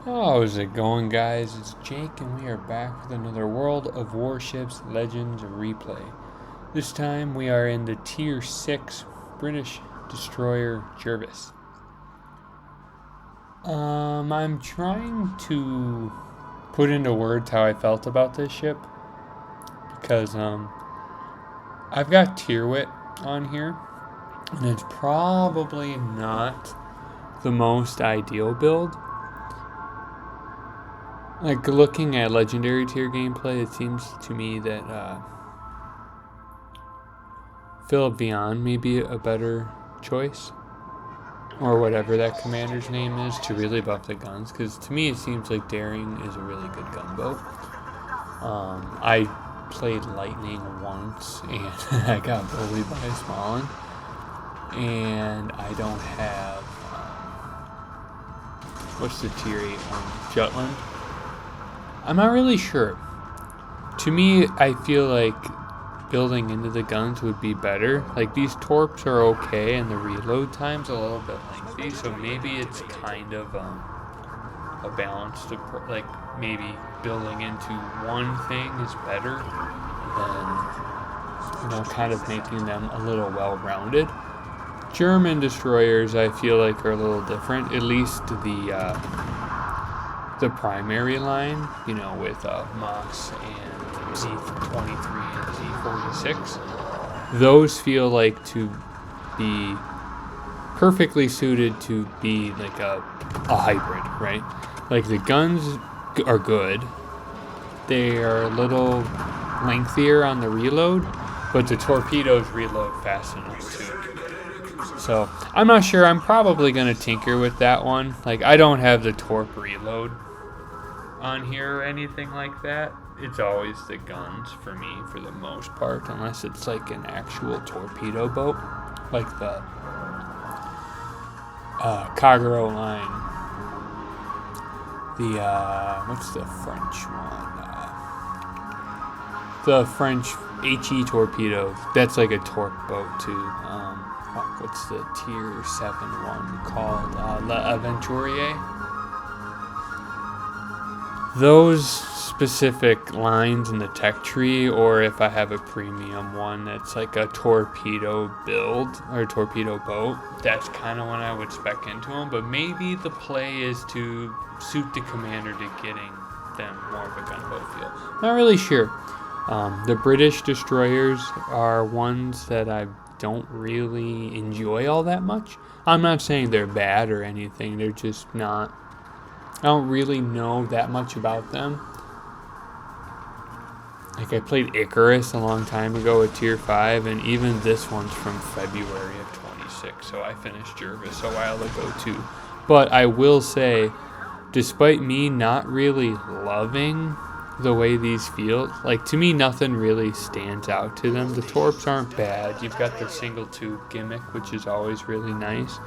How's it going, guys? It's Jake, and we are back with another World of Warships Legends replay. This time we are in the Tier 6 British destroyer Jervis. I'm trying to put into words how I felt about this ship because I've got Tierwit on here, and it's probably not the most ideal build. Like, looking at legendary tier gameplay, it seems to me that Philip Vian may be a better choice, or whatever that commander's name is, to really buff the guns, because to me it seems like Daring is a really good gunboat. I played Lightning once, and I got bullied by Smallin, and I don't have, what's the tier 8 one? Jutland? I'm not really sure. To me, I feel like building into the guns would be better. Like, these torps are okay, and the reload time's a little bit lengthy, so maybe it's kind of a balanced approach. Like, maybe building into one thing is better than, kind of making them a little well-rounded. German destroyers, I feel like, are a little different. At least the primary line, with Mox and Z23 and Z46, those feel like to be perfectly suited to be like a hybrid, right? Like, the guns are good. They are a little lengthier on the reload, but the torpedoes reload fast enough too. So, I'm not sure. I'm probably going to tinker with that one. Like, I don't have the torp reload on here or anything like that. It's always the guns for me for the most part, unless it's like an actual torpedo boat, like the Kagero line. The what's the French one? The French HE torpedo. That's like a torp boat too. What's the tier 7 one called? L'Aventurier. Those specific lines in the tech tree, or if I have a premium one that's like a torpedo build or a torpedo boat, that's kind of when I would spec into them. But maybe the play is to suit the commander to getting them more of a gunboat feel. Not really sure. The British destroyers are ones that I don't really enjoy all that much. I'm not saying they're bad or anything. They're just not. I don't really know that much about them. Like, I played Icarus a long time ago at Tier 5, and even this one's from February of 26, so I finished Jervis a while ago too. But I will say, despite me not really loving the way these feel, like, to me nothing really stands out to them. The torps aren't bad. You've got the single tube gimmick, which is always really nice.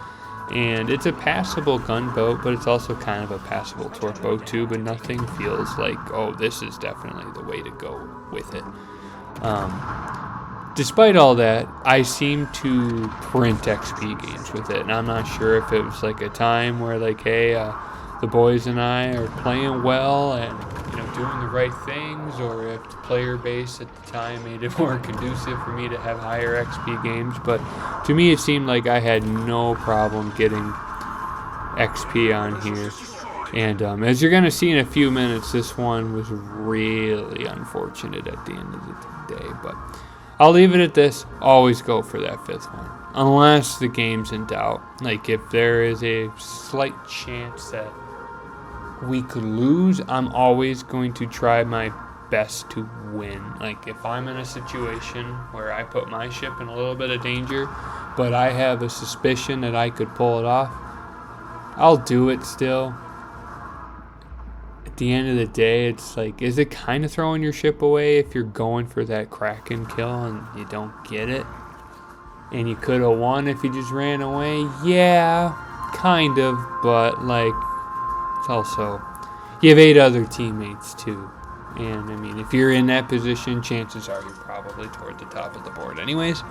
And it's a passable gunboat, but it's also kind of a passable torp boat too, but nothing feels like, oh, this is definitely the way to go with it. Despite all that, I seem to print XP games with it, and I'm not sure if it was like a time where, like, hey, the boys and I are playing well and doing the right things, or if the player base at the time made it more conducive for me to have higher XP games. But to me, it seemed like I had no problem getting XP on here. And as you're going to see in a few minutes, this one was really unfortunate at the end of the day. But I'll leave it at this. Always go for that 5th one, unless the game's in doubt. Like, if there is a slight chance that we could lose, I'm always going to try my best to win. Like, if I'm in a situation where I put my ship in a little bit of danger, but I have a suspicion that I could pull it off, I'll do it still. At the end of the day, it's like, is it kind of throwing your ship away if you're going for that Kraken kill and you don't get it? And you could have won if you just ran away? Yeah, kind of, but like, it's also, you have 8 other teammates too, and I mean, if you're in that position, chances are you're probably toward the top of the board anyways.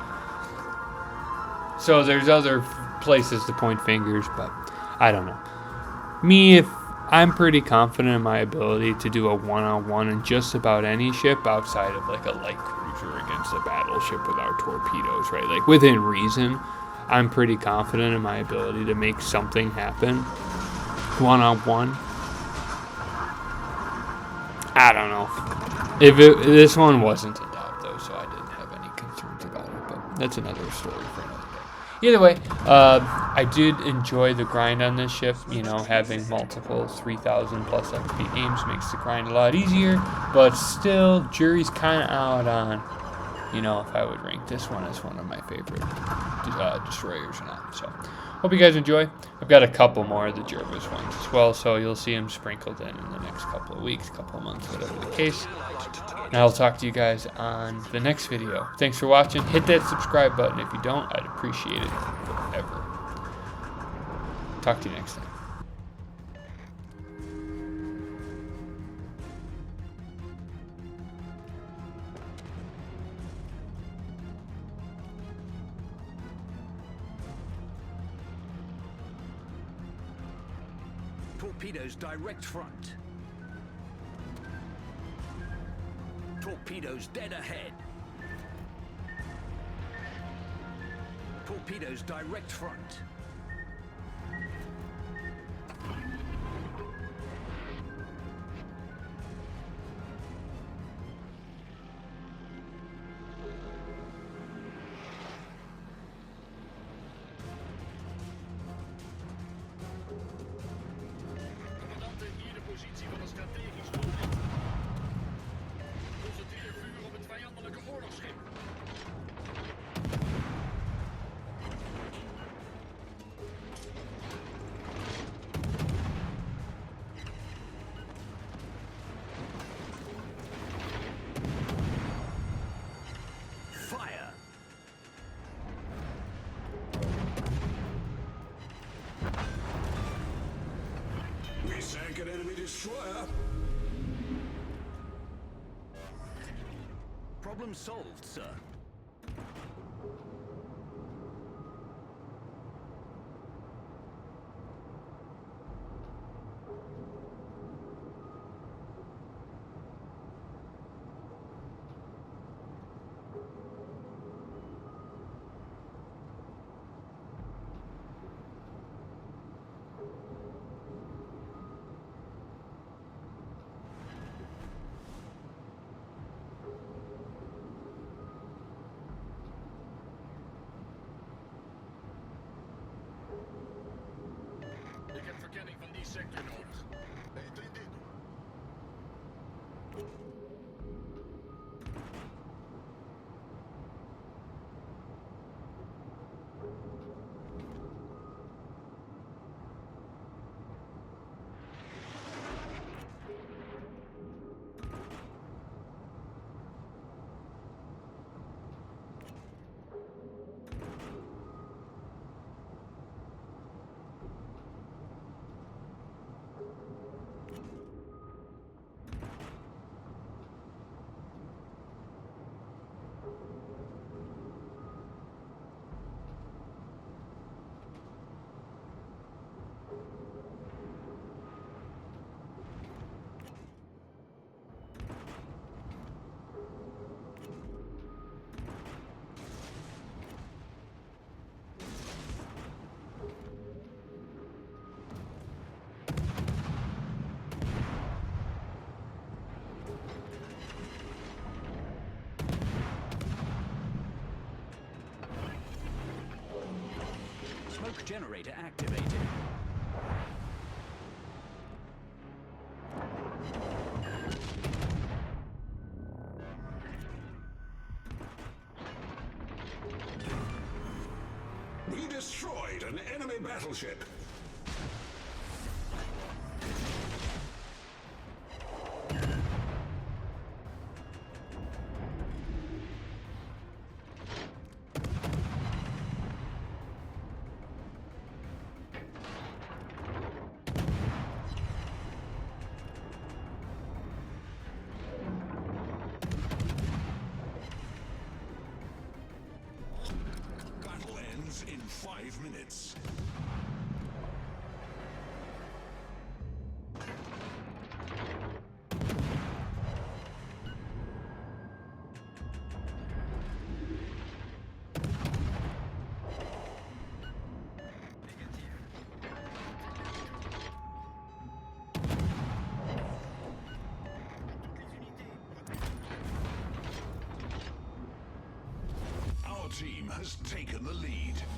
So there's other places to point fingers, but I don't know. Me, if I'm pretty confident in my ability to do a one-on-one in just about any ship outside of like a light cruiser against a battleship without torpedoes, right? Like within reason, I'm pretty confident in my ability to make something happen one-on-one. I don't know. This one wasn't in doubt though, so I didn't have any concerns about it, but that's another story for another day. Either way, I did enjoy the grind on this ship. You know, having multiple 3,000 plus XP games makes the grind a lot easier, but still, jury's kind of out on, you know, if I would rank this one as one of my favorite destroyers or not. So, hope you guys enjoy. I've got a couple more of the Jervis ones as well, so you'll see them sprinkled in the next couple of weeks, couple of months, whatever the case. And I'll talk to you guys on the next video. Thanks for watching. Hit that subscribe button. If you don't, I'd appreciate it forever. Talk to you next time. Torpedoes direct front. Torpedoes dead ahead. Torpedoes direct front. Positie van een strategisch doel. Concentreer vuur op het vijandelijke oorlogsschip. Fire. We sank an enemy destroyer. Problem solved, sir. Ik heb verkenning van die sector nodig. Entendido. Smoke generator activated. We destroyed an enemy battleship. Battle ends in 5 minutes. has taken the lead.